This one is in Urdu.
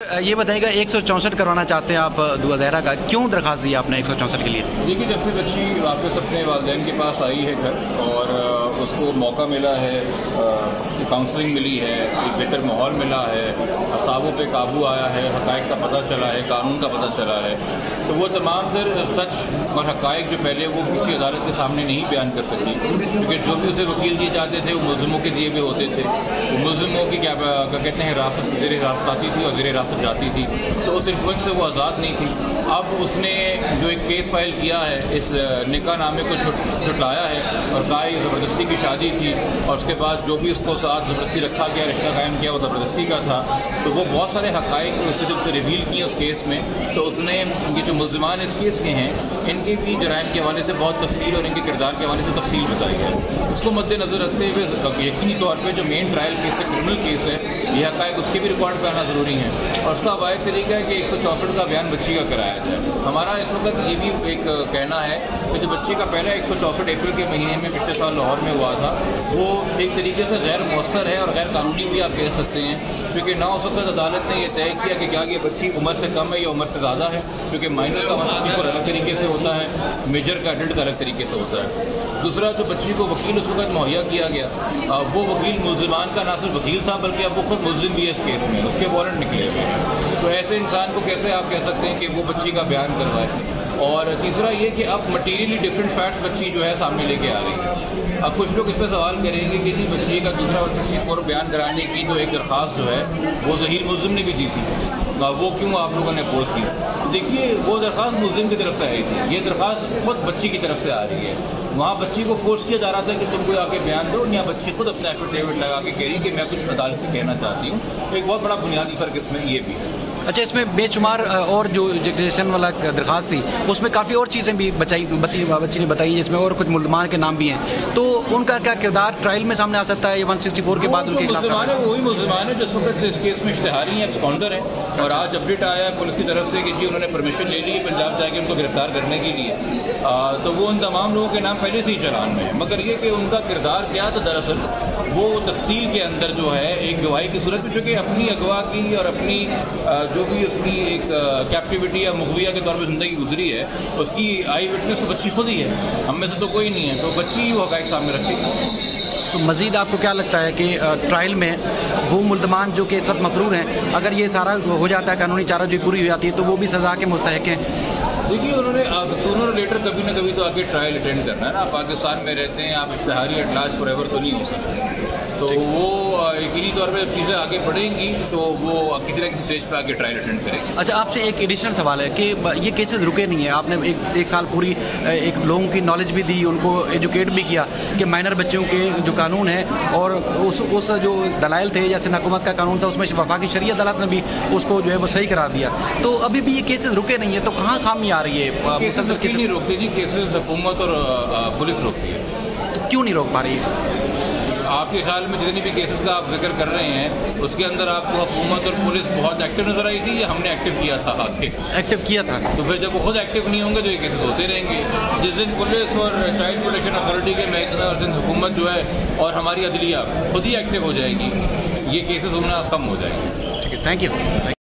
یہ بتائیے گا 164 کروانا چاہتے ہیں آپ دعا زہرا کا، کیوں درخواست دی آپ نے 164 کے لیے؟ دیکھیے، جب سے بچی واپس اپنے والدین کے پاس آئی ہے گھر اور اس کو موقع ملا ہے، کاؤنسلنگ ملی ہے، ایک بہتر ماحول ملا ہے، اعصابوں پہ قابو آیا ہے، حقائق کا پتہ چلا ہے، قانون کا پتہ چلا ہے، تو وہ تمام تر سچ اور حقائق جو پہلے وہ کسی عدالت کے سامنے نہیں بیان کر سکی، کیونکہ جو بھی اسے وکیل دیے جاتے تھے وہ ملزموں کے دیے ہوئے ہوتے تھے، وہ ملزموں کی کیا کہتے ہیں زیر حراست آتی تھی اور زیر حراست جاتی تھی، تو اس انفلوئنس سے وہ آزاد نہیں تھی۔ اب اس نے جو ایک کیس فائل کیا ہے، اس نکاح نامے کو جھٹلایا ہے اور کہا یہ زبردستی کی شادی تھی، اور اس کے بعد جو بھی اس کو ساتھ زبردستی رکھا گیا، رشتہ قائم کیا، وہ زبردستی کا تھا، تو وہ بہت سارے حقائق اس نے جب سے ریویل کیے اس کیس میں، تو اس نے یہ جو ملزمان اس کیس کے ہیں ان کے بھی جرائم کے حوالے سے بہت تفصیل اور ان کے کردار کے حوالے سے تفصیل بتائی ہے۔ اس کو مد نظر رکھتے ہوئے یقینی طور پہ جو مین ٹرائل کیس ہے، کرمنل کیس ہے، یہ حقائق اس کے بھی ریکارڈ پہ آنا ضروری ہے، اور اس کا واحد طریقہ ہے کہ 164 کا بیان بچی کا کرایا جائے۔ ہمارا اس وقت یہ بھی ایک کہنا ہے کہ جو بچی کا پہلا 164 اپریل کے مہینے میں پچھلے سال لاہور میں ہوا تھا، وہ ایک طریقے سے غیر مؤثر ہے اور غیر قانونی بھی آپ کہہ سکتے ہیں، کیونکہ نہ اس وقت عدالت نے یہ طے کیا کہ کیا یہ بچی عمر سے کم ہے یا عمر سے زیادہ ہے، کیونکہ مائنر کا 164 الگ طریقے سے ہوتا ہے، میجر کا ایڈلٹ کا الگ طریقے سے ہوتا ہے۔ دوسرا، جو بچی کو وکیل اس وقت مہیا کیا گیا، وہ وکیل ملزمان کا نہ صرف وکیل تھا بلکہ اب وہ خود ملزم بھی ہے اس کیس میں، اس کے وارنٹ نکلے ہوئے ہیں، تو ایسے انسان کو کیسے آپ کہہ سکتے ہیں کہ وہ بچی کا بیان کروائے؟ اور تیسرا یہ کہ اب مٹیریلی ڈفرینٹ فیکٹس بچی جو ہے سامنے لے کے آ رہی ہے۔ اب کچھ لوگ اس پہ سوال کریں گے کہ جی بچی کا دوسرا 164 بیان کرانے کی جو ایک درخواست جو ہے وہ ظہیر ملزم نے بھی دی تھی، وہ کیوں آپ لوگوں نے اپوز کی؟ دیکھیے، وہ درخواست ملزم کی طرف سے آئی تھی، یہ درخواست خود بچی کی طرف سے آ رہی ہے۔ وہاں بچی کو فورس کیا جا رہا تھا کہ تم کوئی آ کے بیان دو، یا بچی خود اپنا ایفیڈیوٹ لگا کے کہہ رہی کہ میں کچھ عدالت سے کہنا چاہتی ہوں۔ ایک بہت بڑا بنیادی فرق اس میں یہ بھی ہے۔ اچھا، اس میں بے شمار اور جو ایجوکیشن والا درخواست تھی اس میں کافی اور چیزیں بھی بچی نے بتائی، جس میں اور کچھ ملزمان کے نام بھی ہیں، تو ان کا کیا کردار ٹرائل میں سامنے آ سکتا ہے؟ یہ 164 کے بعد ان کے ملزمان ہے، وہی ملزمان ہے جس وقت اس کیس میں اشتہاری ہیں، ایکسپاؤنڈر ہیں، اور آج اپڈیٹ آیا ہے پولیس کی طرف سے کہ جی انہوں نے پرمیشن لے لی ہے پنجاب جا کے ان کو گرفتار کرنے کے لیے، تو وہ ان تمام لوگوں کے نام پہلے سے ہی چلان میں ہے، مگر یہ کہ ان کا کردار کیا تھا، دراصل وہ تفصیل کے اندر جو ہے ایک گواہی کی صورت میں، چونکہ اپنی اغوا کی اور اپنی جو بھی اس کی ایک کیپٹیوٹی یا مغویہ کے طور پہ زندگی گزری ہے، اس کی آئی وٹنس تو بچی خود ہی ہے، ہم میں سے تو کوئی نہیں ہے، تو بچی ہی وہ حقائق سامنے رکھے گی۔ تو مزید آپ کو کیا لگتا ہے کہ ٹرائل میں وہ ملزمان جو کہ اس وقت مفرور ہیں، اگر یہ سارا ہو جاتا ہے، قانونی چارہ جو پوری ہو جاتی ہے، تو وہ بھی سزا کے مستحق ہیں؟ دیکھیے، انہوں نے سونر اور لیٹر کبھی نہ کبھی تو آگے ٹرائل اٹینڈ کرنا ہے نا، آپ پاکستان میں رہتے ہیں، آپ اشتہاری ایٹ لارج فار ایور تو نہیں ہو سکتے، تو وہ یقینی طور پہ جب چیزیں آگے بڑھیں گی تو وہ کسی نہ کسی اسٹیج پہ آگے ٹرائل اٹینڈ کریں گے۔ اچھا، آپ سے ایک ایڈیشنل سوال ہے کہ یہ کیسز رکے نہیں ہیں، آپ نے ایک سال پوری ایک لوگوں کی نالج بھی دی، ان کو ایجوکیٹ بھی کیا کہ مائنر بچوں کے جو قانون ہے اور اس جو دلائل تھے، جیسے حکومت کا قانون تھا، اس میں وفاقی شریعت عدالت نے بھی اس کو جو ہے وہ صحیح کرا دیا، تو ابھی بھی یہ کیسز رکے نہیں ہیں، تو کہاں خامی آ رہی ہے؟ کیسز نہیں روکتے جی، کیسز حکومت اور پولیس روکتی ہے۔ تو کیوں نہیں روک پا رہی ہے؟ آپ کے خیال میں جتنی بھی کیسز کا آپ ذکر کر رہے ہیں اس کے اندر آپ کو حکومت اور پولیس بہت ایکٹیو نظر آئی تھی، یا ہم نے ایکٹیو کیا تھا؟ ایکٹیو کیا تھا، تو پھر جب وہ خود ایکٹیو نہیں ہوں گے تو یہ کیسز ہوتے رہیں گے۔ جس دن پولیس اور چائلڈ پروٹیکشن اتھارٹی کے محکمہ اور سندھ حکومت جو ہے اور ہماری عدلیہ خود ہی ایکٹیو ہو جائے گی، یہ کیسز ہونا کم ہو جائے گی۔ ٹھیک ہے، تھینک یو۔